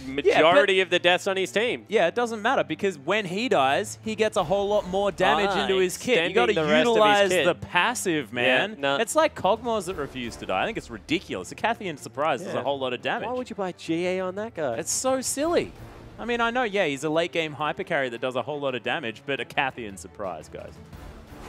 majority of the deaths on his team. Yeah, it doesn't matter because when he dies, he gets a whole lot more damage into his kit. You got to utilize the passive, man. Yeah, no. It's like Cogmores that refuse to die. I think it's ridiculous. A Cathian Surprise does a whole lot of damage. Why would you buy GA on that guy? It's so silly. I mean, I know, yeah, he's a late game hyper carry that does a whole lot of damage, but a Cathian Surprise, guys.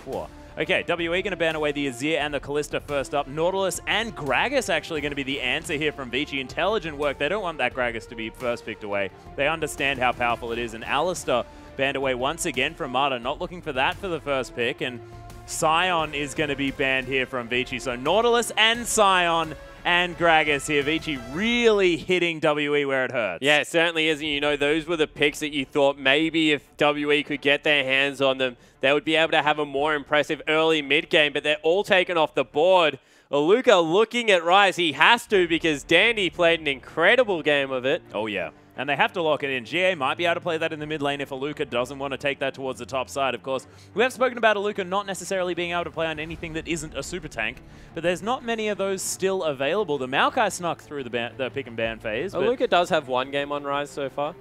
Whoa. Okay, WE going to ban away the Azir and the Kalista first up. Nautilus and Gragas actually going to be the answer here from Vici. Intelligent work. They don't want that Gragas to be first picked away. They understand how powerful it is. And Alistar banned away once again from Mata. Not looking for that for the first pick. And Sion is going to be banned here from Vici. So Nautilus and Sion and Gragas here. Vici really hitting WE where it hurts. Yeah, it certainly is. And you know, those were the picks that you thought maybe if WE could get their hands on them, they would be able to have a more impressive early mid-game, but they're all taken off the board. Aluka looking at Rise. He has to because Dandy played an incredible game of it. Oh, yeah. And they have to lock it in. GA might be able to play that in the mid lane if Aluka doesn't want to take that towards the top side. Of course, we have spoken about Aluka not necessarily being able to play on anything that isn't a super tank, but there's not many of those still available. The Maokai snuck through the pick and ban phase. Aluka does have one game on Rise so far.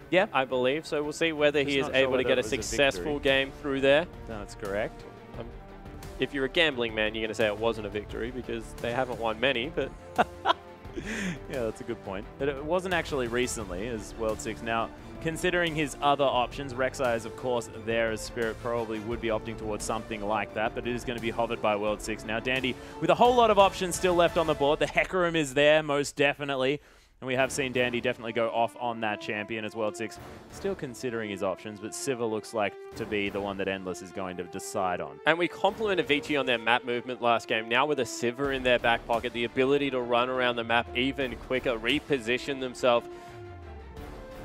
Yeah, I believe. So we'll see whether he is able to get a successful game through there. No, that's correct. If you're a gambling man, you're going to say it wasn't a victory because they haven't won many, but... Yeah, that's a good point. But it wasn't actually recently as World 6. Now, considering his other options, Rek'Sai is, of course, there as Spirit probably would be opting towards something like that, but it is going to be hovered by World 6. Now, Dandy, with a whole lot of options still left on the board, the Hecarim is there, most definitely. And we have seen Dandy definitely go off on that champion as World 6. Still considering his options, but Sivir looks like to be the one that Endless is going to decide on. And we complimented Vici on their map movement last game. Now with a Sivir in their back pocket, the ability to run around the map even quicker, reposition themselves.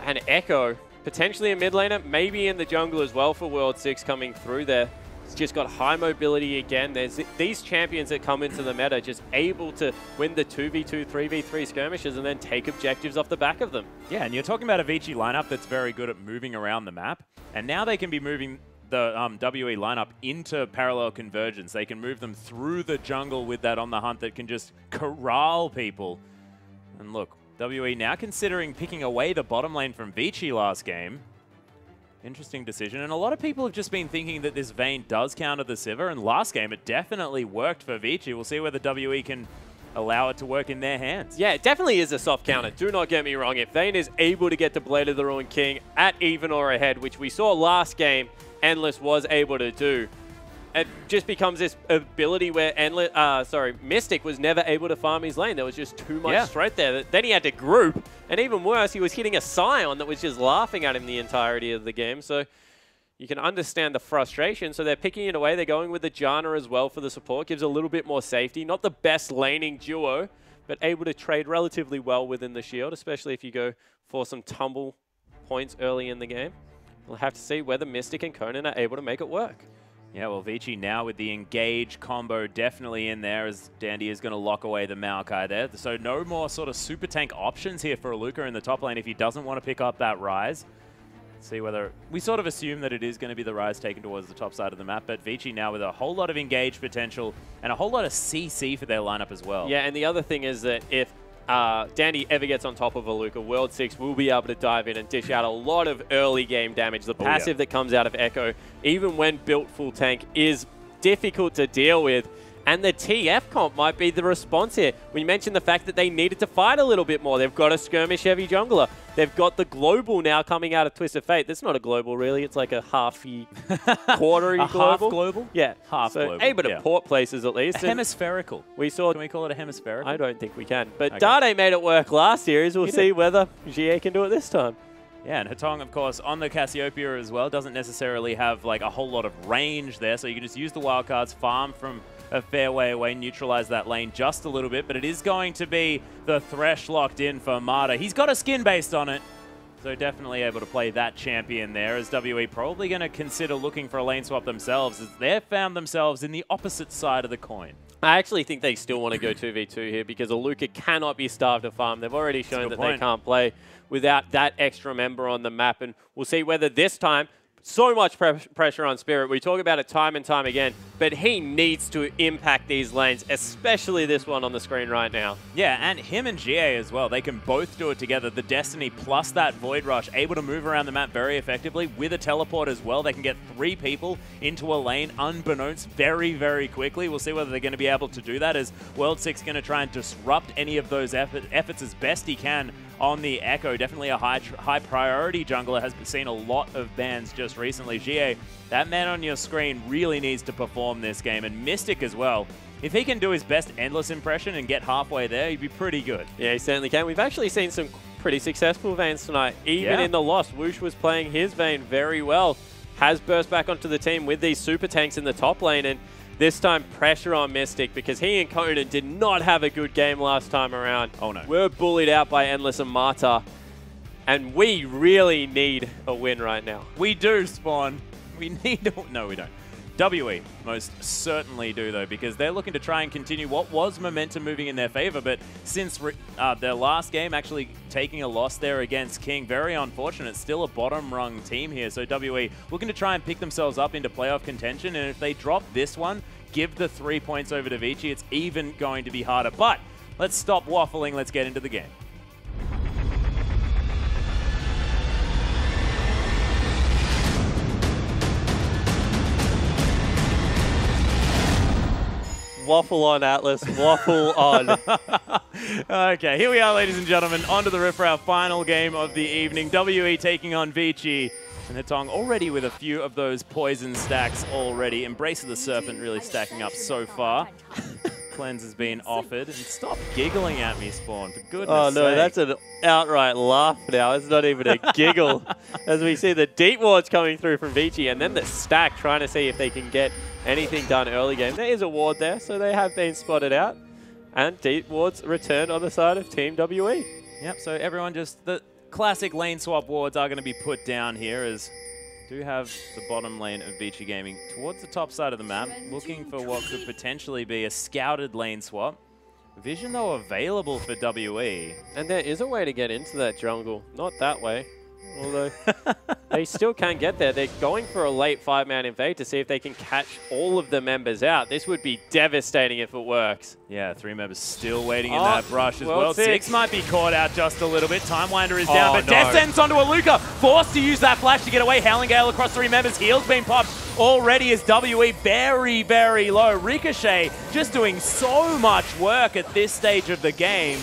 And Echo, potentially a mid laner, maybe in the jungle as well for World 6 coming through there. It's just got high mobility again. There's these champions that come into the meta just able to win the 2v2, 3v3 skirmishes and then take objectives off the back of them. Yeah, and you're talking about a Vici lineup that's very good at moving around the map. And now they can be moving the WE lineup into parallel convergence. They can move them through the jungle with that on the hunt that can just corral people. And look, WE now considering picking away the bottom lane from Vici last game. Interesting decision, and a lot of people have just been thinking that this Vayne does counter the Sivir, and last game it definitely worked for Vici. We'll see whether WE can allow it to work in their hands. Yeah, it definitely is a soft counter. Do not get me wrong. If Vayne is able to get the Blade of the Ruined King at even or ahead, which we saw last game, Endless was able to do, it just becomes this ability where Mystic was never able to farm his lane. There was just too much threat there. Then he had to group, and even worse, he was hitting a Sion that was just laughing at him the entirety of the game. So you can understand the frustration. So they're picking it away. They're going with the Janna as well for the support. Gives a little bit more safety. Not the best laning duo, but able to trade relatively well within the shield, especially if you go for some tumble points early in the game. We'll have to see whether Mystic and Conan are able to make it work. Yeah, well, Vici now with the engage combo definitely in there as Dandy is going to lock away the Maokai there. So no more sort of super tank options here for Aluka in the top lane if he doesn't want to pick up that Rise. Let's see whether... We sort of assume that it is going to be the Rise taken towards the top side of the map, but Vici now with a whole lot of engage potential and a whole lot of CC for their lineup as well. Yeah, and the other thing is that if Dandy ever gets on top of Aluka, World 6 will be able to dive in and dish out a lot of early game damage. The passive that comes out of Echo, even when built full tank, is difficult to deal with. And the TF comp might be the response here. We mentioned the fact that they needed to fight a little bit more. They've got a skirmish-heavy jungler. They've got the global now coming out of Twisted Fate. That's not a global, really. It's like a half-y, quarter-y global. Half global? Yeah. Half global. Able to port places, at least. A hemispherical. We saw... Can we call it a hemispherical? I don't think we can. But Dade made it work last series. We'll see whether GA can do it this time. Yeah, and Hatong, of course, on the Cassiopeia as well, doesn't necessarily have like a whole lot of range there, so you can just use the wildcards, farm from a fair way away, neutralize that lane just a little bit, but it is going to be the Thresh locked in for Mata. He's got a skin based on it, so definitely able to play that champion there, as WE probably going to consider looking for a lane swap themselves, as they've found themselves in the opposite side of the coin. I actually think they still want to go 2v2 here because Aluka cannot be starved to farm. They've already shown that they can't play without that extra member on the map, and we'll see whether this time so much pressure on Spirit. We talk about it time and time again, but he needs to impact these lanes, especially this one on the screen right now. Yeah, and him and GA as well. They can both do it together. The Destiny plus that Void Rush, able to move around the map very effectively with a teleport as well. They can get 3 people into a lane unbeknownst very, very quickly. We'll see whether they're going to be able to do that, as World 6 going to try and disrupt any of those efforts as best he can on the Echo. Definitely a high priority jungler. Has seen a lot of bans just recently. GA, that man on your screen really needs to perform this game, and Mystic as well. If he can do his best Endless impression and get halfway there, he'd be pretty good. Yeah, he certainly can. We've actually seen some pretty successful Vanes tonight. Even in the loss, Woosh was playing his Vane very well. Has burst back onto the team with these super tanks in the top lane, and this time pressure on Mystic because he and Conan did not have a good game last time around. Oh no. We're bullied out by Endless and Marta, and we really need a win right now. We do, Spawn. We need to... No, we don't. WE most certainly do, though, because they're looking to try and continue what was momentum moving in their favor, but since their last game actually taking a loss there against King, very unfortunate. Still a bottom-rung team here, so WE looking to try and pick themselves up into playoff contention, and if they drop this one, give the 3 points over to Vici, it's even going to be harder. But let's stop waffling, let's get into the game. Waffle on, Atlas. Waffle on. Okay, here we are, ladies and gentlemen. On to the riff for our final game of the evening. WE taking on Vici. And Hetong already with a few of those poison stacks already. Embrace of the Serpent really stacking up so far. Cleanse has been offered. And stop giggling at me, Spawn, for goodness sake. That's an outright laugh now. It's not even a giggle. As we see the deep wards coming through from Vici, and then the stack trying to see if they can get anything done early game. There is a ward there, so they have been spotted out. And deep wards returned on the side of Team WE. Yep, so everyone just... The classic lane swap wards are going to be put down here, as do have the bottom lane of Vici Gaming towards the top side of the map, looking for what could potentially be a scouted lane swap. Vision, though, available for WE. And there is a way to get into that jungle. Not that way. Although they still can't get there. They're going for a late 5-man invade to see if they can catch all of the members out. This would be devastating if it works. Yeah, 3 members still waiting in that brush as well. World 6 might be caught out just a little bit. Timewinder is down, but Death Sentence onto Aluka. Forced to use that flash to get away. Howling Gale across 3 members. Heal's been popped already as WE very, very low. Ricochet just doing so much work at this stage of the game.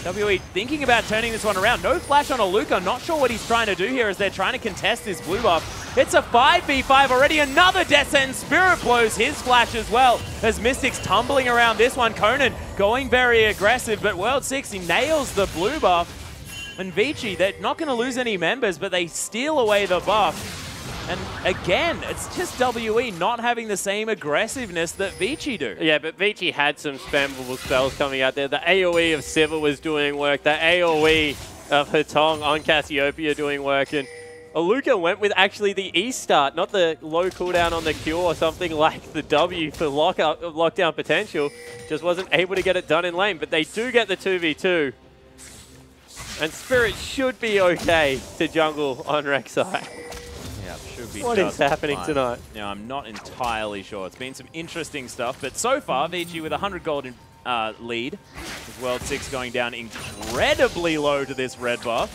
WE thinking about turning this one around. No flash on Aluka. Not sure what he's trying to do here as they're trying to contest this blue buff. It's a 5v5 already. Another Death Sentence. Spirit blows his flash as well as Mystic's tumbling around this one. Conan going very aggressive, but World 6, he nails the blue buff. And Vici, they're not going to lose any members, but they steal away the buff. And again, it's just WE not having the same aggressiveness that Vici do. Yeah, but Vici had some spammable spells coming out there. The AoE of Sivir was doing work. The AoE of Hetong on Cassiopeia doing work. And Aluka went with actually the E start, not the low cooldown on the Q or something like the W for lockdown potential. Just wasn't able to get it done in lane, but they do get the 2v2. And Spirit should be okay to jungle on Rek'Sai. What is happening tonight? Yeah, I'm not entirely sure. It's been some interesting stuff, but so far, Vici with 100 gold in, lead, with World 6 going down incredibly low to this red buff,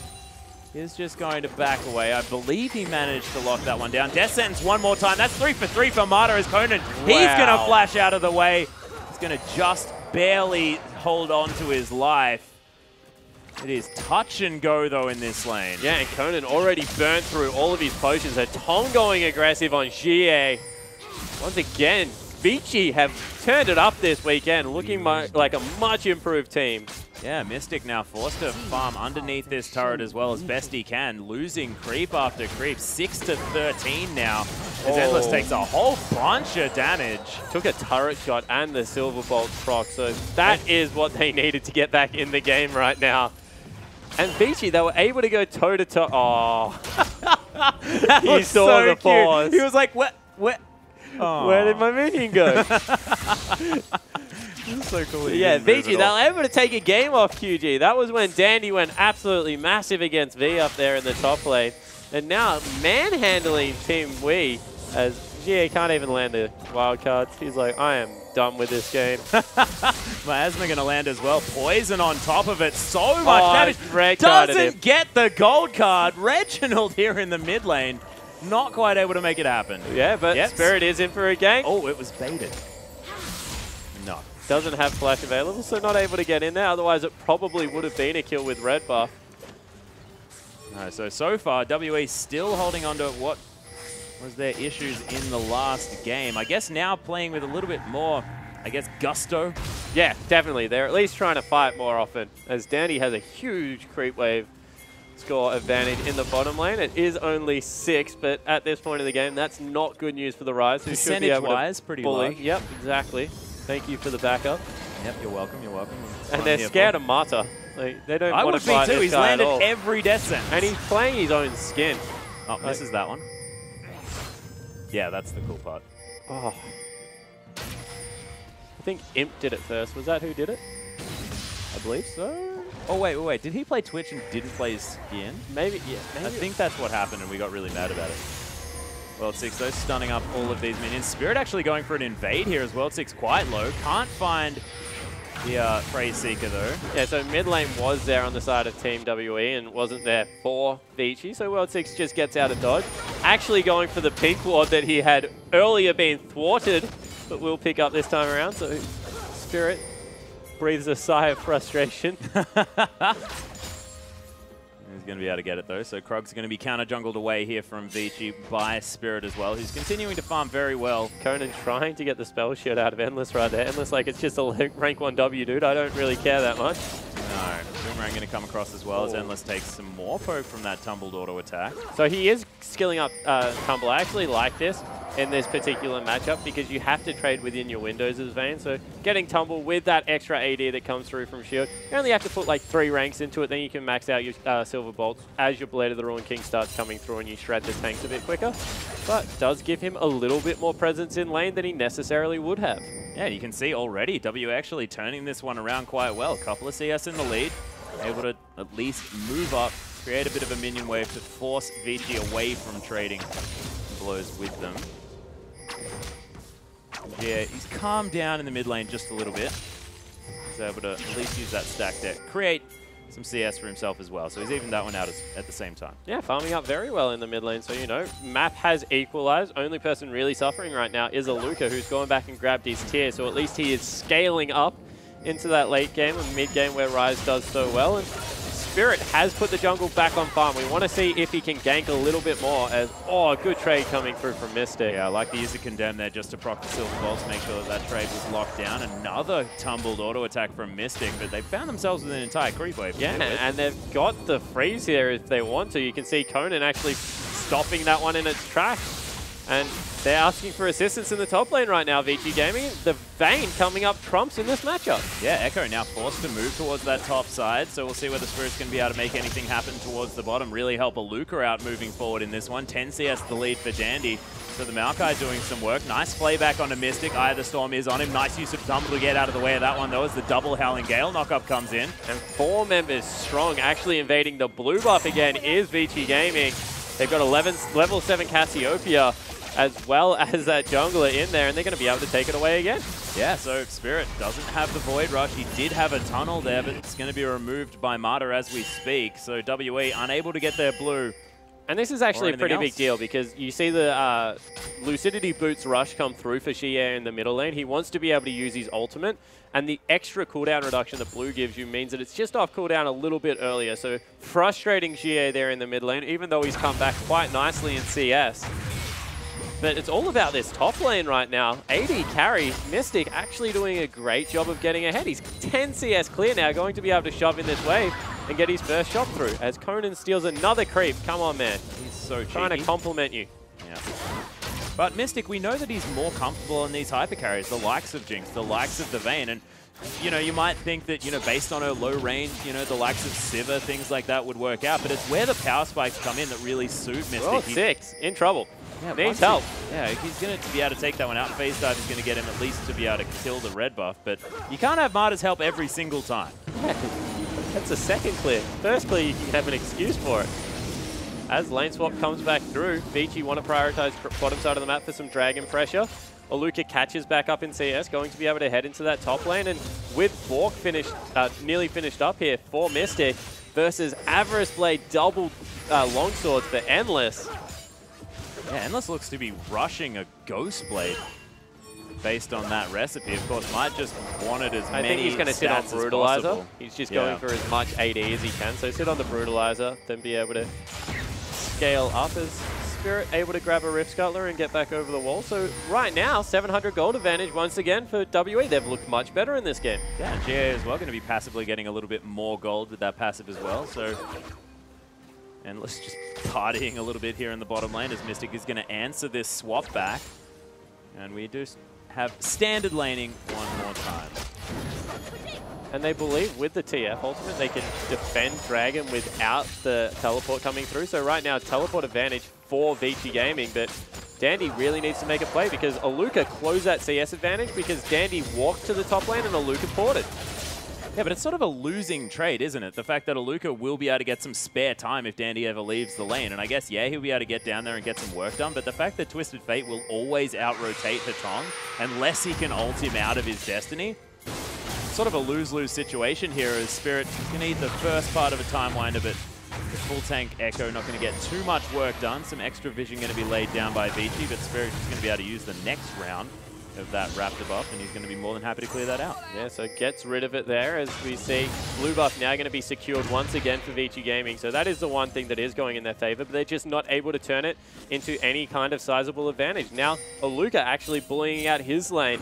is just going to back away. I believe he managed to lock that one down. Death Sentence one more time. That's 3 for 3 for Marta as Conan. Wow. He's going to flash out of the way. He's going to just barely hold on to his life. It is touch and go, though, in this lane. Yeah, and Conan already burnt through all of his potions. Tom going aggressive on Xie. Once again, Vici have turned it up this weekend, looking like a much improved team. Yeah, Mystic now forced to farm underneath this turret as well as best he can, losing creep after creep. 6 to 13 now, as Endless takes a whole bunch of damage. Took a turret shot and the Silver Bolt proc, so that is what they needed to get back in the game right now. And Vici, they were able to go toe-to-toe. Oh. He saw the pause. He was like, what? Oh. Where did my minion go? So cool. Yeah, Vici, they were able to take a game off QG. That was when Dandy went absolutely massive against V up there in the top lane. And now manhandling Team Wii as GA can't even land the wild cards. He's like, I am done with this game. Miasma going to land as well. Poison on top of it. So much damage. Doesn't get the gold card. Reginald here in the mid lane. Not quite able to make it happen. Yeah, but Spirit is in for a gank. Oh, it was baited. No. Doesn't have flash available, so not able to get in there. Otherwise, it probably would have been a kill with red buff. No, so far, WE still holding on to what was their issues in the last game. I guess now playing with a little bit more, I guess, gusto. Yeah, definitely. They're at least trying to fight more often, as Dandy has a huge creep wave score advantage in the bottom lane. It is only 6, but at this point in the game, that's not good news for the Rise, who should be able to pretty bully. low. Yep, exactly. Thank you for the backup. Yep, you're welcome, you're welcome. And they're scared of Mata. Like, they don't want to fight I would be too. this He's guy at all. landed every death sentence. And he's playing his own skin. Oh, misses that one. Yeah, that's the cool part. Oh. I think Imp did it first. Was that who did it? I believe so. Oh, wait. Did he play Twitch and didn't play his skin? Maybe, yeah. Maybe. I think that's what happened, and we got really mad about it. World 6, though, stunning up all of these minions. Spirit actually going for an invade here as World 6 quite low. Can't find the Phrase Seeker, though. Yeah, so mid lane was there on the side of Team WE and wasn't there for Vici, so World 6 just gets out of dodge. Actually going for the pink ward that he had earlier been thwarted, but will pick up this time around, so Spirit breathes a sigh of frustration. He's going to be able to get it, though. So Krog's going to be counter-jungled away here from Vici by Spirit as well, who's continuing to farm very well. Conan trying to get the spell shield out of Endless right there. Endless like it's just a rank 1 W, dude. I don't really care that much. No. Boomerang going to come across as well as Endless takes some more poke from that tumbled auto attack. So he is skilling up Tumble. I actually like this in this particular matchup because you have to trade within your windows as Vayne. So getting Tumble with that extra AD that comes through from shield, you only have to put like 3 ranks into it, then you can max out your Silver Bolts as your Blade of the Ruined King starts coming through and you shred the tanks a bit quicker. But does give him a little bit more presence in lane than he necessarily would have. Yeah, you can see already W actually turning this one around quite well. Couple of CS in the lead, able to at least move up, create a bit of a minion wave to force Vici away from trading blows with them. Yeah, he's calmed down in the mid lane just a little bit. He's able to at least use that stack deck, create some CS for himself as well. So he's evened that one out at the same time. Yeah, farming up very well in the mid lane. So, you know, map has equalized. Only person really suffering right now is Aluka, who's gone back and grabbed his tier. So at least he is scaling up into that late game and mid game where Rise does so well. And Spirit has put the jungle back on farm. We want to see if he can gank a little bit more as, oh, good trade coming through from Mystic. Yeah, I like the use of Condemn there just to proc the Silver Bolts, make sure that that trade was locked down. Another tumbled auto attack from Mystic, but they found themselves with an entire creep wave. Yeah, and they've got the freeze here if they want to. You can see Conan actually stopping that one in its tracks. And they're asking for assistance in the top lane right now, Vici Gaming. The Vayne coming up trumps in this matchup. Yeah, Echo now forced to move towards that top side, so we'll see whether Spirit's going to be able to make anything happen towards the bottom. Really help Aluka out moving forward in this one. 10 CS the lead for Dandy. So the Maokai doing some work. Nice playback onto Mystic. Eye of the Storm is on him. Nice use of Tumble to get out of the way of that one, though, as the double Howling Gale knockup comes in. And 4 members strong, actually invading the blue buff again is Vici Gaming. They've got level 7 Cassiopeia, as well as that jungler in there, and they're going to be able to take it away again. Yeah, so Spirit doesn't have the Void Rush. He did have a tunnel there, but it's going to be removed by Mata as we speak. So WE unable to get their blue. And this is actually a pretty big deal because you see the Lucidity Boots rush come through for Xie in the middle lane. He wants to be able to use his ultimate, and the extra cooldown reduction that blue gives you means that it's just off cooldown a little bit earlier. So frustrating Xie there in the mid lane, even though he's come back quite nicely in CS. But it's all about this top lane right now. AD carry, Mystic actually doing a great job of getting ahead. He's 10 CS clear now, going to be able to shove in this wave and get his first shot through as Conan steals another creep. Come on, man. He's so cheeky. Trying to compliment you. Yeah. But Mystic, we know that he's more comfortable in these hyper carries, the likes of Jinx, the likes of the Vayne, and you know, you might think that, you know, based on her low range, you know, the likes of Sivir, things like that would work out, but it's where the power spikes come in that really suit Mystic. Well, 6, in trouble. Yeah, needs help. Yeah, he's going to be able to take that one out. Phase Dive is going to get him at least to be able to kill the red buff, but you can't have Marta's help every single time. That's a second clear. First clear, you can have an excuse for it. as lane swap comes back through, Vici want to prioritize bottom side of the map for some dragon pressure. Aluka catches back up in CS, going to be able to head into that top lane. And with Bork nearly finished up here for Mystic versus Avarice Blade double longswords for Endless. Yeah, Endless looks to be rushing a Ghost Blade based on that recipe. Of course, might just want it as many. I think he's going to sit on Brutalizer. He's just going for as much AD as he can. So sit on the Brutalizer, then be able to scale up as Spirit able to grab a Rift Scuttler and get back over the wall. So right now, 700 gold advantage once again for WE. They've looked much better in this game. Yeah, and GA as well going to be passively getting a little bit more gold with that passive as well. So Endless just partying a little bit here in the bottom lane as Mystic is going to answer this swap back. And we do have standard laning one more time. And they believe with the TF ultimate, they can defend Dragon without the teleport coming through. So right now, teleport advantage for Vici Gaming, but Dandy really needs to make a play because Aluka closed that CS advantage because Dandy walked to the top lane and Aluka ported. Yeah, but it's sort of a losing trade, isn't it? The fact that Aluka will be able to get some spare time if Dandy ever leaves the lane. And I guess, yeah, he'll be able to get down there and get some work done. But the fact that Twisted Fate will always out-rotate Hatong unless he can ult him out of his destiny. Sort of a lose-lose situation here as Spirit can eat the first part of a Time Winder, but the full tank Echo not going to get too much work done. Some extra vision going to be laid down by Vici, but Spirit is going to be able to use the next round of that Raptor buff, and he's going to be more than happy to clear that out. Yeah, so gets rid of it there as we see blue buff now going to be secured once again for Vici Gaming. So that is the one thing that is going in their favor, but they're just not able to turn it into any kind of sizable advantage. Now, Aluka actually bullying out his lane.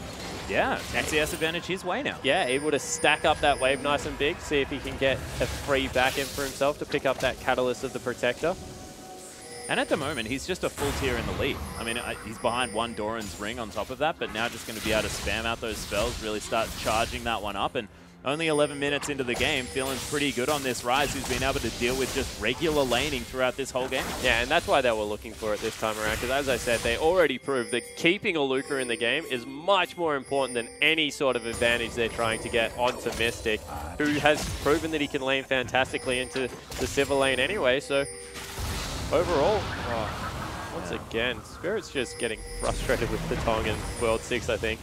Yeah, NCS advantage his way now. Yeah, able to stack up that wave nice and big, see if he can get a free back end for himself to pick up that Catalyst of the Protector. And at the moment, he's just a full tier in the lead. I mean, he's behind one Doran's ring on top of that, but now just going to be able to spam out those spells, really start charging that one up. And only 11 minutes into the game, feeling pretty good on this Rise, who's been able to deal with just regular laning throughout this whole game. Yeah, and that's why they were looking for it this time around, because as I said, they already proved that keeping Aluka in the game is much more important than any sort of advantage they're trying to get onto Mystic, who has proven that he can lane fantastically into the Sivir lane anyway. So overall, once again, Spirit's just getting frustrated with the Tong in World 6, I think.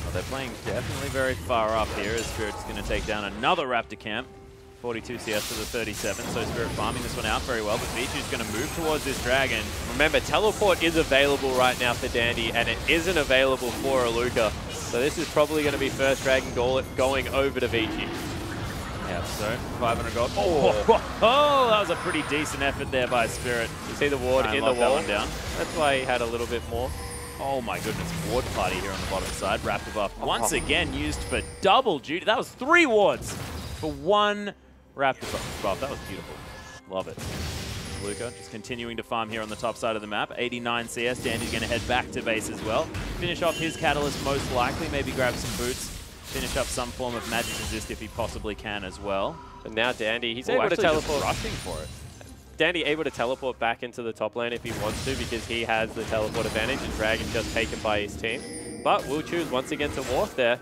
Well, they're playing definitely very far up here as Spirit's going to take down another Raptor camp. 42 CS to the 37, so Spirit farming this one out very well, but Vici's going to move towards this Dragon. Remember, teleport is available right now for Dandy, and it isn't available for Aluka. So this is probably going to be first Dragon going over to Vici. Yeah, so 500 gold. Oh, that was a pretty decent effort there by Spirit. You see the ward in the wall? Down. That's why he had a little bit more. Oh my goodness, ward party here on the bottom side. Raptor buff once again used for double duty. That was 3 wards for 1 Raptor buff. That was beautiful. Love it. Luca just continuing to farm here on the top side of the map. 89 CS. Dandy's going to head back to base as well. Finish off his Catalyst most likely. Maybe grab some boots. Finish up some form of magic resist if he possibly can as well. And now Dandy, he's able to teleport. Rushing for it. Dandy able to teleport back into the top lane if he wants to because he has the teleport advantage and Dragon just taken by his team. But will choose once again to Wharf there.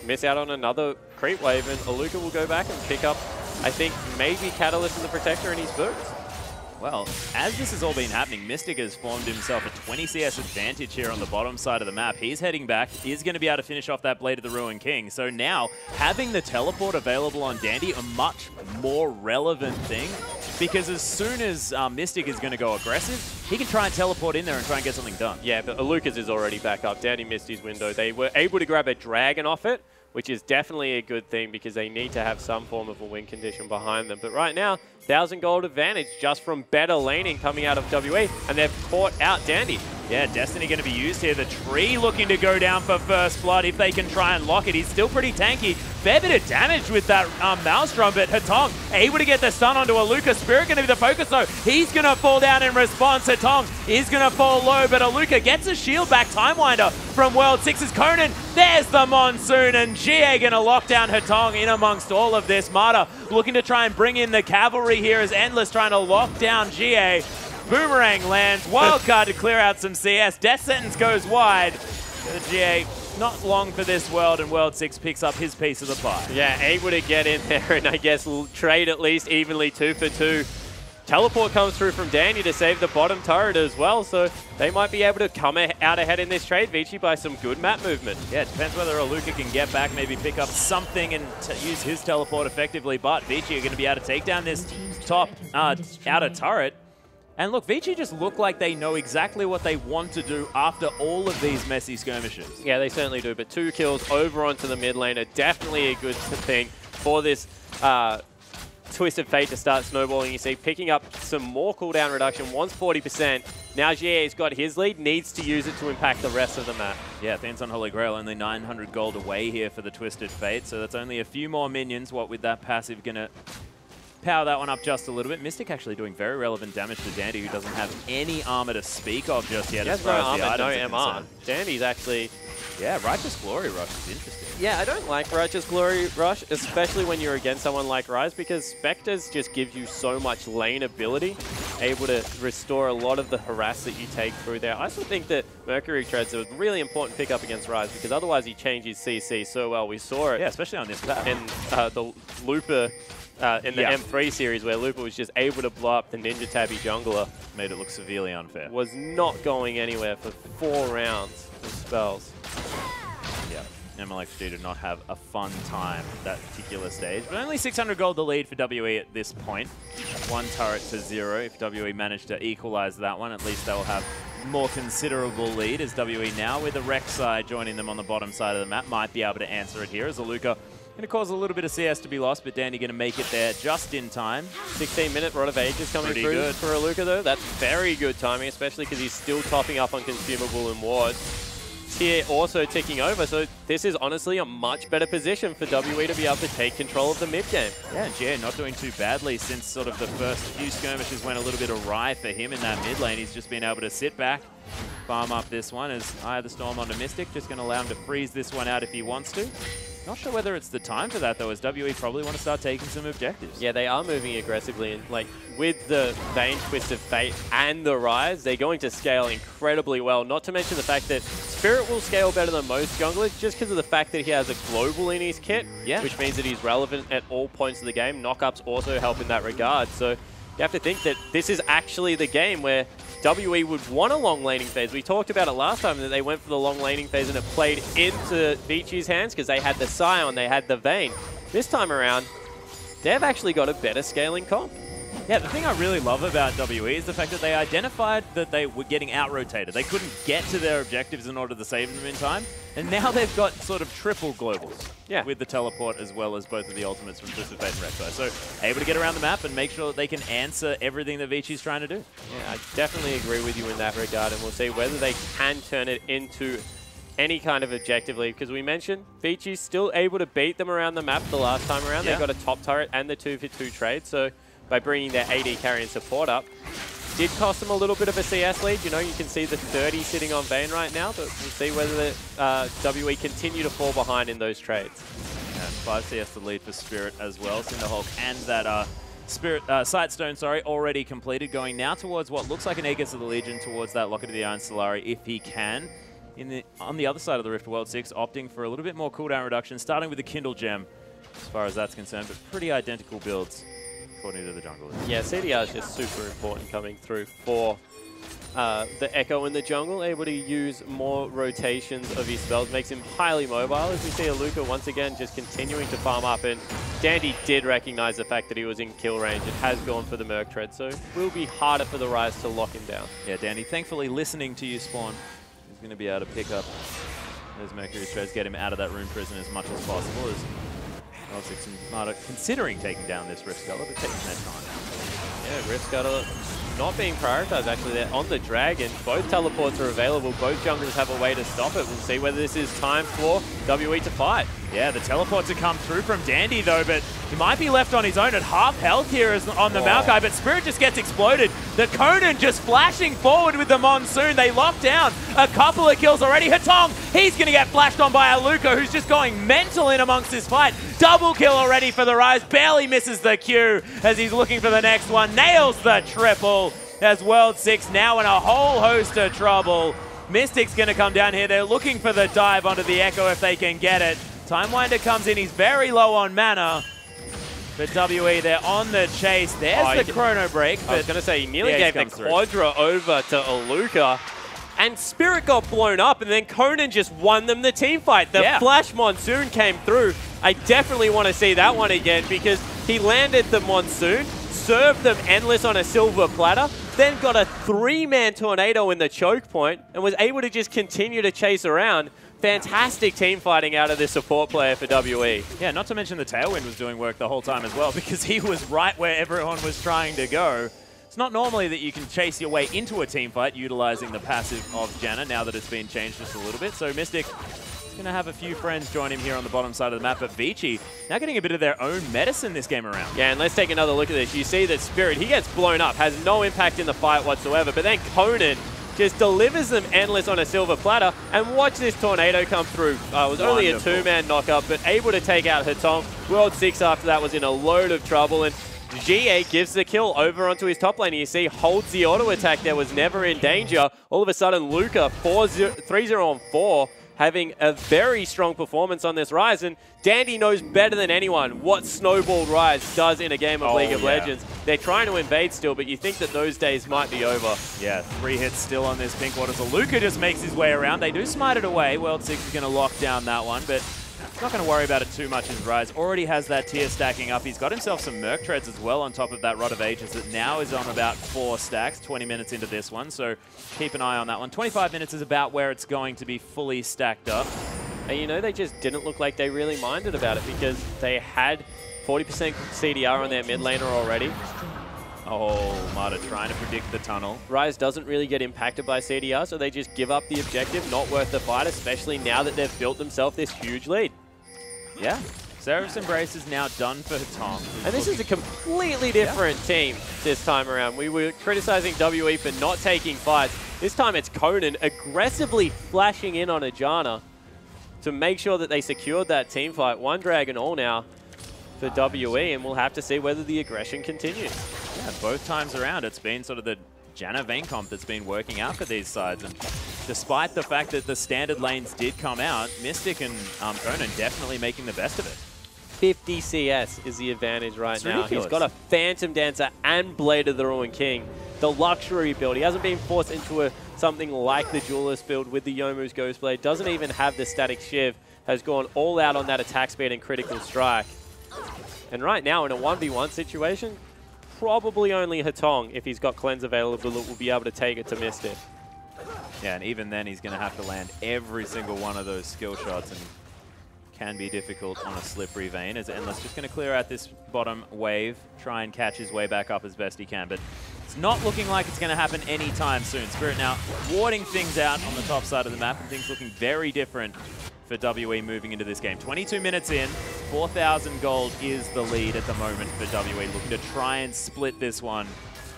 Miss out on another creep wave and Aluka will go back and pick up, I think, maybe Catalyst and the Protector in his boots. Well, as this has all been happening, Mystic has formed himself a 20 CS advantage here on the bottom side of the map. He's heading back, is going to be able to finish off that Blade of the Ruined King. So now, having the teleport available on Dandy, a much more relevant thing, because as soon as Mystic is going to go aggressive, he can try and teleport in there and try and get something done. Yeah, but Aluka's is already back up. Dandy missed his window. They were able to grab a Dragon off it, which is definitely a good thing because they need to have some form of a win condition behind them. But right now, 1,000 gold advantage just from better laning coming out of WE, and they've caught out Dandy. Yeah, Destiny going to be used here. The tree looking to go down for first blood if they can try and lock it. He's still pretty tanky. Fair bit of damage with that Maelstrom, but Hatong able to get the stun onto Aluka. Spirit going to be the focus though. He's going to fall down in response. Hatong is going to fall low, but Aluka gets a shield back. Time Winder from World 6's Conan. There's the Monsoon, and GA going to lock down Hatong in amongst all of this. Marta looking to try and bring in the cavalry here as Endless trying to lock down GA. Boomerang lands, wildcard to clear out some CS. Death Sentence goes wide. The GA not long for this world, and World 6 picks up his piece of the pie. Yeah, able to get in there and I guess trade at least evenly 2 for 2. Teleport comes through from Danny to save the bottom turret as well, so they might be able to come out ahead in this trade, Vici, by some good map movement. Yeah, it depends whether Aluka can get back, maybe pick up something and use his teleport effectively, but Vici are going to be able to take down this top outer turret. And look, Vici just look like they know exactly what they want to do after all of these messy skirmishes. Yeah, they certainly do, but 2 kills over onto the mid lane are definitely a good thing for this Twisted Fate to start snowballing. You see, picking up some more cooldown reduction, wants 40%. Now GA's got his lead, needs to use it to impact the rest of the map. Yeah, Thins on Holy Grail, only 900 gold away here for the Twisted Fate, so that's only a few more minions. What with that passive gonna power that one up just a little bit. Mystic actually doing very relevant damage to Dandy, who doesn't have any armor to speak of just yet. As far as the items are concerned. Dandy's actually... Yeah, Righteous Glory Rush is interesting. Yeah, I don't like Righteous Glory Rush, especially when you're against someone like Ryze, because Spectres just gives you so much lane ability, able to restore a lot of the harass that you take through there. I still think that Mercury Tread's a really important pickup against Ryze, because otherwise he changes CC so well. We saw it. Yeah, especially on this map. In the Looper... in the M3 series, where Looper was just able to blow up the Ninja Tabby jungler. Made it look severely unfair. Was not going anywhere for 4 rounds of spells. Yeah, MLXG did not have a fun time that particular stage. But only 600 gold the lead for WE at this point. 1 turret to 0. If WE managed to equalize that one, at least they'll have more considerable lead, as WE now with the Rek'Sai joining them on the bottom side of the map might be able to answer it here, as Aluka going to cause a little bit of CS to be lost, but Dandy going to make it there just in time. 16-minute Rod of Ages coming through good for Aluka, though. That's very good timing, especially because he's still topping up on consumable and ward. Tier also ticking over, so this is honestly a much better position for WE to be able to take control of the mid game. Yeah, and GA not doing too badly since sort of the first few skirmishes went a little bit awry for him in that mid lane. He's just been able to sit back, farm up this one as Eye of the Storm onto Mystic, just going to allow him to freeze this one out if he wants to. Not sure whether it's the time for that, though, as WE probably want to start taking some objectives. Yeah, they are moving aggressively, and like with the Vayne, Twisted Fate, and the Ryze, they're going to scale incredibly well. Not to mention the fact that Spirit will scale better than most junglers, just because of the fact that he has a global in his kit, which means that he's relevant at all points of the game. Knockups also help in that regard, so you have to think that this is actually the game where WE would want a long laning phase. We talked about it last time that they went for the long laning phase and it played into Vici's hands because they had the Scion, they had the Vayne. This time around, they've actually got a better scaling comp. Yeah, the thing I really love about WE is the fact that they identified that they were getting out-rotated. They couldn't get to their objectives in order to save them in time, and now they've got sort of triple globals with the teleport as well as both of the ultimates from Twisted Fate and Rek'Sai. So able to get around the map and make sure that they can answer everything that Vici's trying to do. Yeah, I definitely agree with you in that regard, and we'll see whether they can turn it into any kind of objective lead, because we mentioned Vici's still able to beat them around the map the last time around. They got a top turret and the 2-for-2 trade, so by bringing their AD carry and support up. Did cost them a little bit of a CS lead. You know, you can see the 30 sitting on Vayne right now, but we'll see whether the WE continue to fall behind in those trades. Yeah, 5 CS the lead for Spirit as well. Cinderhulk and that Sightstone, already completed, going now towards what looks like an Aegis of the Legion, towards that Locket of the Iron Solari if he can. On the other side of the Rift, World 6 opting for a little bit more cooldown reduction, starting with the Kindle Gem as far as that's concerned, but pretty identical builds according to the junglers. Yeah, CDR is just super important coming through for the Echo in the jungle, able to use more rotations of his spells, makes him highly mobile. As we see Aluka once again just continuing to farm up, and Dandy did recognize the fact that he was in kill range and has gone for the Merc Tread, so it will be harder for the Ryze to lock him down. Yeah, Dandy thankfully listening to you, Spawn. He's going to be able to pick up those Mercury Treads, get him out of that rune prison as much as possible, as considering taking down this Rift Scuttler, but taking their time. Yeah, Rift Scuttler not being prioritized actually. They're on the Dragon. Both teleports are available. Both junglers have a way to stop it. We'll see whether this is time for WE to fight. Yeah, the teleports have come through from Dandy though, but he might be left on his own at half health here on the Maokai, but Spirit just gets exploded. The Conan just flashing forward with the Monsoon. They lock down a couple of kills already. Hatong, he's going to get flashed on by Aluka, who's just going mental in amongst this fight. Double kill already for the Ryze. Barely misses the Q as he's looking for the next one. Nails the triple as World 6 now in a whole host of trouble. Mystic's going to come down here. They're looking for the dive onto the Echo if they can get it. Timewinder comes in. He's very low on mana. But WE, they're on the chase. There's the chrono break. I was going to say, he nearly gave the through. Quadra over to Aluka. And Spirit got blown up, and then Conan just won them the team fight. The Flash Monsoon came through. I definitely want to see that one again because he landed the Monsoon, served them Endless on a silver platter, then got a 3-man tornado in the choke point, and was able to just continue to chase around. Fantastic team fighting out of this support player for WE. Yeah, not to mention the Tailwind was doing work the whole time as well because he was right where everyone was trying to go. It's not normally that you can chase your way into a team fight utilizing the passive of Janna now that it's been changed just a little bit. So Mystic is going to have a few friends join him here on the bottom side of the map, but Vici now getting a bit of their own medicine this game around. Yeah, and let's take another look at this. You see that Spirit, he gets blown up, has no impact in the fight whatsoever, but then Conan just delivers them Endless on a silver platter, and watch this tornado come through. It was only a 2-man knockup, but able to take out Hatong. World 6 after that was in a load of trouble, and GA gives the kill over onto his top lane. You see, holds the auto attack there, was never in danger. All of a sudden, Luca 3-0 on 4, having a very strong performance on this Rise. And Dandy knows better than anyone what snowballed Rise does in a game of League of Legends. They're trying to invade still, but you think that those days might be over. Yeah, 3 hits still on this pink water. So Luca just makes his way around. They do smite it away. World 6 is going to lock down that one, but not going to worry about it too much as Rise already has that tier stacking up. He's got himself some Merc Treads as well on top of that Rod of Ages that now is on about 4 stacks, 20 minutes into this one. So keep an eye on that one. 25 minutes is about where it's going to be fully stacked up. And you know, they just didn't look like they really minded about it because they had 40% CDR on their mid laner already. Oh, Mata trying to predict the tunnel. Rise doesn't really get impacted by CDR, so they just give up the objective. Not worth the fight, especially now that they've built themselves this huge lead. Yeah. Seraph's Embrace is now done for Hatong. And this is a completely different team this time around. We were criticizing WE for not taking fights. This time it's Conan aggressively flashing in on Ajana to make sure that they secured that team fight. 1 dragon all now for WE, and we'll have to see whether the aggression continues. Yeah, both times around, it's been sort of the Janna Vayne comp that's been working out for these sides. And despite the fact that the standard lanes did come out, Mystic and Conan definitely making the best of it. 50 CS is the advantage right now. Ridiculous. He's got a Phantom Dancer and Blade of the Ruined King. The luxury build. He hasn't been forced into something like the Duelist build with the Youmuu's Ghostblade. Doesn't even have the Static Shiv. Has gone all out on that attack speed and critical strike. And right now in a 1v1 situation, probably only Hatong, if he's got Cleanse available, will be able to take it to Mystic. Yeah, and even then he's going to have to land every single one of those skill shots, and can be difficult on a slippery Vayne. As Endless just going to clear out this bottom wave, try and catch his way back up as best he can, but it's not looking like it's going to happen anytime soon. Spirit now warding things out on the top side of the map, and things looking very different for WE moving into this game. 22 minutes in, 4,000 gold is the lead at the moment for WE, looking to try and split this one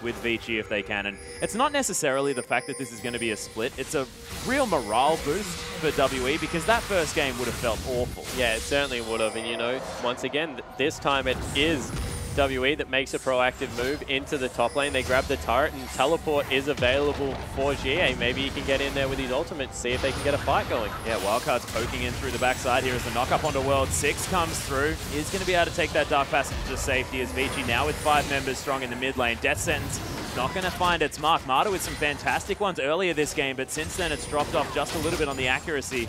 with Vici if they can. And it's not necessarily the fact that this is going to be a split, it's a real morale boost for WE because that first game would have felt awful. Yeah, it certainly would have. And you know, once again, this time it is WE that makes a proactive move into the top lane. They grab the turret and teleport is available for GA. Maybe he can get in there with his ultimate, see if they can get a fight going. Yeah, Wildcard's poking in through the backside here as the knock-up onto World 6 comes through. He's going to be able to take that Dark Passage to safety as Vici now with 5 members strong in the mid lane. Death Sentence not going to find its mark. Mata with some fantastic ones earlier this game, but since then it's dropped off just a little bit on the accuracy.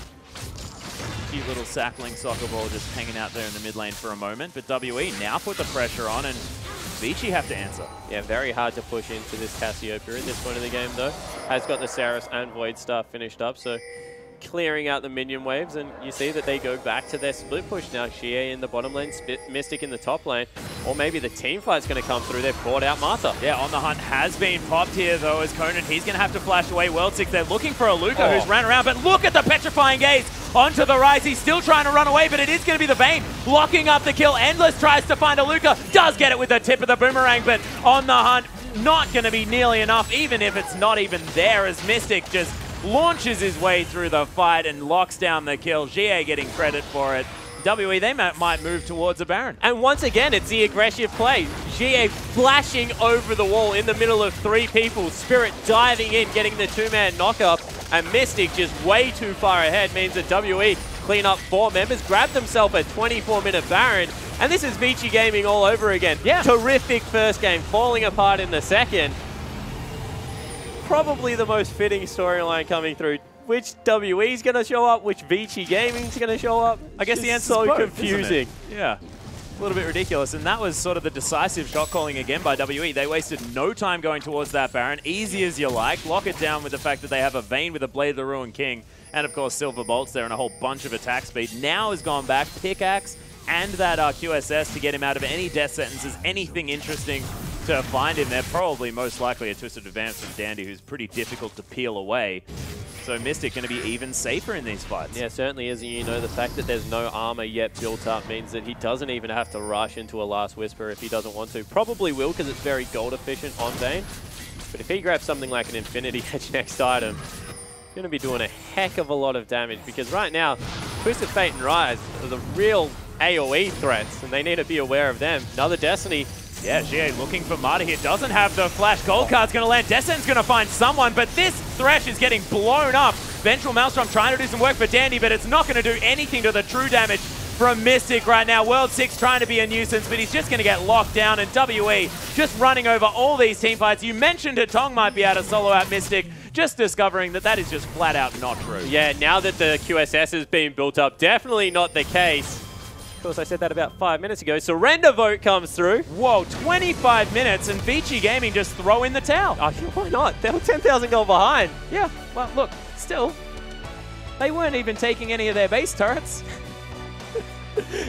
Cute little sapling soccer ball just hanging out there in the mid lane for a moment. But WE now put the pressure on, and Vici have to answer. Yeah, very hard to push into this Cassiopeia at this point of the game, though. Has got the Saris and Void Star finished up, so clearing out the minion waves, and you see that they go back to their split push now. Xie in the bottom lane, Mystic in the top lane, or maybe the team fight's going to come through. They've brought out Mata. Yeah, On The Hunt has been popped here, though, as Conan, he's going to have to flash away World 6. They're looking for a Luca who's ran around, but look at the Petrifying Gaze onto the Rise. He's still trying to run away, but it is going to be the Vayne locking up the kill. Endless tries to find a Luca, does get it with the tip of the boomerang, but On The Hunt not going to be nearly enough, even if it's not even there, as Mystic just launches his way through the fight and locks down the kill. GA getting credit for it. WE, they might move towards a Baron. And once again, it's the aggressive play. GA flashing over the wall in the middle of 3 people. Spirit diving in, getting the 2-man knock-up. And Mystic just way too far ahead means that WE clean up 4 members, grab themselves a 24-minute Baron, And this is Vici Gaming all over again. Yeah. Terrific first game, falling apart in the second. Probably the most fitting storyline coming through. Which WE is going to show up? Which Vici Gaming is going to show up? I guess the answer's so both, confusing. Yeah. A little bit ridiculous, and that was sort of the decisive shot calling again by WE. They wasted no time going towards that Baron. Easy as you like. Lock it down with the fact that they have a Vayne with a Blade of the Ruined King, and of course Silver Bolts there and a whole bunch of attack speed. Now has gone back, Pickaxe and that QSS to get him out of any death sentences, anything interesting to find him there. Probably most likely a Twisted Advance from Dandy, who's pretty difficult to peel away. So Mystic going to be even safer in these fights. Yeah, certainly is. And you know, the fact that there's no armor yet built up means that he doesn't even have to rush into a Last Whisper if he doesn't want to. Probably will, because it's very gold efficient on Vayne. But if he grabs something like an Infinity Edge next item, he's going to be doing a heck of a lot of damage, because right now, Twisted Fate and Rise are the real AoE threats, and they need to be aware of them. Another Destiny. Yeah, GA looking for Martyr here. Doesn't have the flash. Gold card's going to land. Descent's going to find someone, but this Thresh is getting blown up. Vengeful Maelstrom trying to do some work for Dandy, but it's not going to do anything to the true damage from Mystic right now. World 6 trying to be a nuisance, but he's just going to get locked down, and WE just running over all these team fights. You mentioned Hatong might be able to solo out Mystic. Just discovering that that is just flat out not true. Yeah, now that the QSS has been built up, definitely not the case. Of course, I said that about 5 minutes ago. Surrender vote comes through. Whoa, 25 minutes and Vici Gaming just throw in the towel. Oh, why not? They were 10,000 gold behind. Yeah, well, look, still, they weren't even taking any of their base turrets.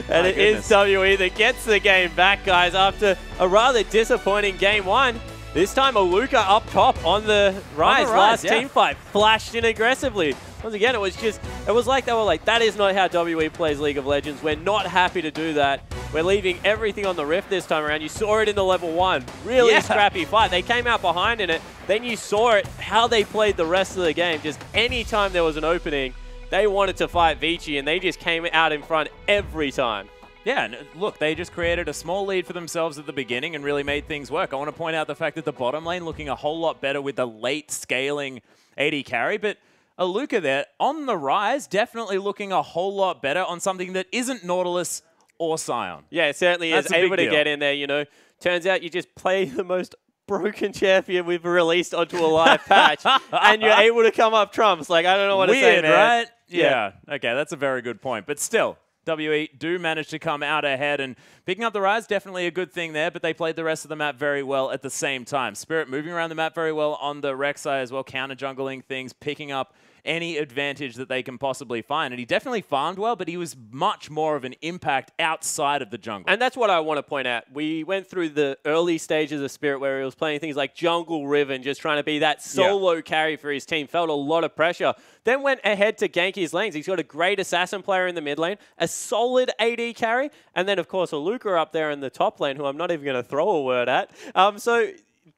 And it is WE that gets the game back, guys, after a rather disappointing game one. This time, Aluka up top on the Rise. Last team fight, flashed in aggressively. Once again, it was like they were like, that is not how WE plays League of Legends. We're not happy to do that. We're leaving everything on the Rift this time around. You saw it in the level 1. Really scrappy fight. They came out behind in it. Then you saw it, how they played the rest of the game. Just any time there was an opening, they wanted to fight Vici, and they just came out in front every time. Yeah, and look, they just created a small lead for themselves at the beginning and really made things work. I want to point out the fact that the bottom lane looking a whole lot better with the late scaling AD carry, but Aluka there on the Rise definitely looking a whole lot better on something that isn't Nautilus or Sion. Yeah, it certainly is able to get in there, you know. Turns out you just play the most broken champion we've released onto a live patch, and you're able to come up trumps. Like, I don't know what to say, man. Right? Yeah. Okay, that's a very good point. But still, WE do manage to come out ahead, and picking up the Rise, definitely a good thing there, but they played the rest of the map very well at the same time. Spirit moving around the map very well on the Rek'Sai as well, counter-jungling things, picking up any advantage that they can possibly find. And he definitely farmed well, but he was much more of an impact outside of the jungle. And that's what I want to point out. We went through the early stages of Spirit where he was playing things like Jungle Riven, just trying to be that solo carry for his team. Felt a lot of pressure. Then went ahead to gank his lanes. He's got a great assassin player in the mid lane, a solid AD carry, and then, of course, Aluka up there in the top lane, who I'm not even going to throw a word at. So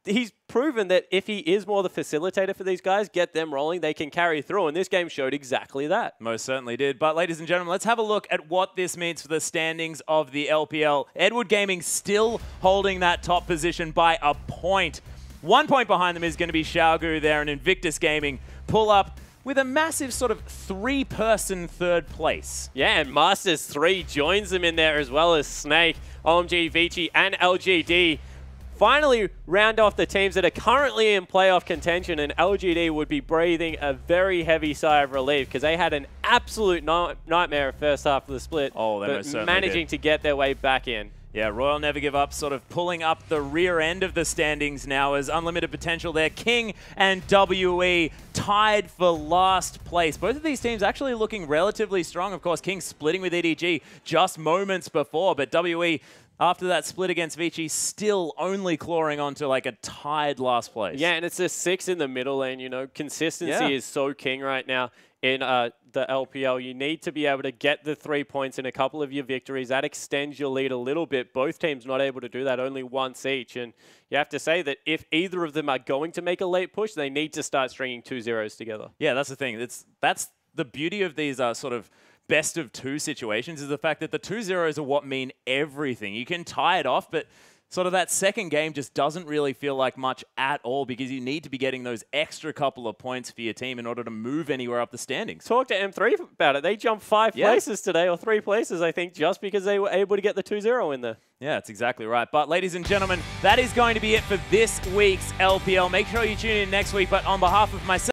he's proven that if he is more the facilitator for these guys, get them rolling, they can carry through, and this game showed exactly that. Most certainly did. But ladies and gentlemen, let's have a look at what this means for the standings of the LPL. Edward Gaming still holding that top position by a point. 1 point behind them is going to be Xiaogu there, and Invictus Gaming pull up with a massive sort of 3-person third place. Yeah, and Masters 3 joins them in there, as well as Snake, OMG, Vici, and LGD. Finally round off the teams that are currently in playoff contention, and LGD would be breathing a very heavy sigh of relief because they had an absolute nightmare first half of the split, but managing to get their way back in. Yeah, Royal Never Give Up sort of pulling up the rear end of the standings now as unlimited potential there. King and WE tied for last place. Both of these teams actually looking relatively strong. Of course, King splitting with EDG just moments before, but WE, after that split against Vici, still only clawing onto like a tied last place. Yeah, and it's a 6 in the middle lane, you know. Consistency is so king right now in the LPL. You need to be able to get the 3 points in a couple of your victories. That extends your lead a little bit. Both teams not able to do that, only once each. And you have to say that if either of them are going to make a late push, they need to start stringing 2 zeros together. Yeah, that's the thing. That's the beauty of these sort of best-of-2 situations, is the fact that the 2 zeros are what mean everything. You can tie it off, but sort of that second game just doesn't really feel like much at all because you need to be getting those extra couple of points for your team in order to move anywhere up the standings. Talk to M3 about it. They jumped 5 places today, or 3 places, I think, just because they were able to get the 2-0 in there. Yeah, that's exactly right. But ladies and gentlemen, that is going to be it for this week's LPL. Make sure you tune in next week. But on behalf of myself,